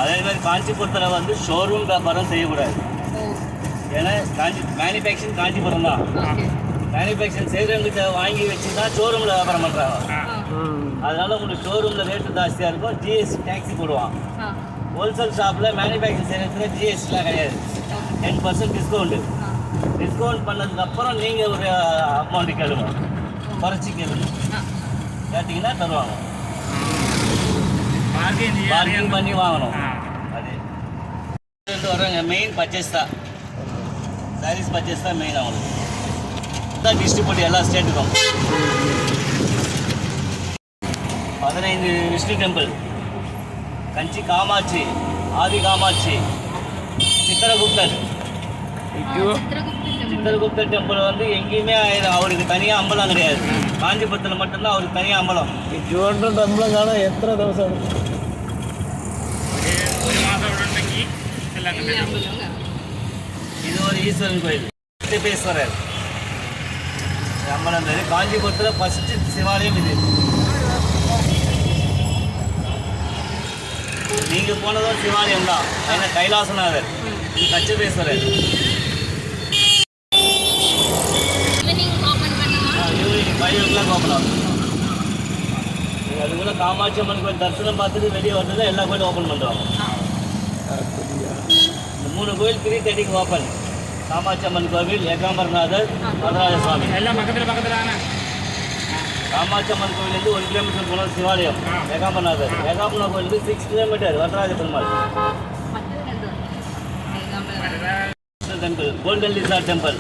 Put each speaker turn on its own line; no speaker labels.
அதே மாதிரி காஞ்சிபுரத்தில் வந்து ஷோரூம் வியாபாரம் செய்யக்கூடாது. ஏன்னா மேனுஃபேக்சரிங் காஞ்சிபுரம் தான். மேனுஃபேக்சரிங் செய்கிறவங்கிட்ட வாங்கி வச்சு தான் ஷோரூமில் வியாபாரம் பண்ணுறாங்க. அதனால் உங்களுக்கு ஷோரூமில் ரேட்டு ஜாஸ்தியாக இருக்கும், ஜிஎஸ்டி டேக்ஸி போடுவான். ஹோல்சேல் ஷாப்பில் மேனுஃபேக்சரிங் செய்கிறதுக்கு ஜிஎஸ்டிலாம் கிடையாது. 10% டிஸ்கவுண்ட் பண்ணதுக்கப்புறம் நீங்கள் ஒரு அமௌண்ட்டு கேளுங்க, குறைச்சி கேளுங்க, கேட்டிங்கன்னா தருவாங்க. பார்க்கிங் பண்ணி வாங்கணும். அது வர்றாங்க மெயின் பர்ச்சேஸ் தான், சாரீஸ் பர்ச்சேஸ் தான் மெயின். அவங்களுக்கு தான் டிஸ்ட்ரிபியூட் எல்லா ஸ்டேட்டுக்கும். 15 விஷ்ணு டெம்பிள், கஞ்சி காமாட்சி, ஆதி காமாட்சி, சித்திரகுப்தர். சித்திரகுப்தர் டெம்பிள் வந்து எங்கேயுமே அவருக்கு தனியாக அம்பலம் கிடையாது. காஞ்சிபுரத்தில் மட்டும்தான் அவருக்கு தனியாக அம்பலம்.
இவ்வளோ அம்பலம் காணும். எத்தனை தவசம்?
இது ஒரு ஈஸ்வரன் கோயில், திருப்பேஸ்வரர் அம்பலம். காஞ்சிபுரத்தில் ஃபஸ்ட்டு சிவாலயம் இது. நீங்கள் போனதும் சிவாலயம் தான். ஏன்னா கைலாசநாதர், இது கச்சிபேஸ்வரர். ஈவினிங் 5 o'clock ஓப்பன் ஆகும். அதுக்குள்ளே காமாட்சி அம்மன் கோயில் தரிசனம் பார்த்துட்டு வெளியே வந்தது எல்லா கோயிலும் ஓப்பன் பண்ணுறாங்க. இந்த 3 கோயில் 3:30 ஓப்பன். காமாட்சி அம்மன் கோவில், ஏகாம்பரநாதர், வரதராஜ சுவாமி எல்லாம் பக்கத்தில். காமாட்சி அம்மன் கோவிலேருந்து 1 கிலோமீட்டர் போனால் சிவாலயம் ஏகாம்பரநாதர். ஏகாம்பரநாதர் கோயிலுக்கு 6 kilometre Varadaraja Perumal temple. Golden lizard temple.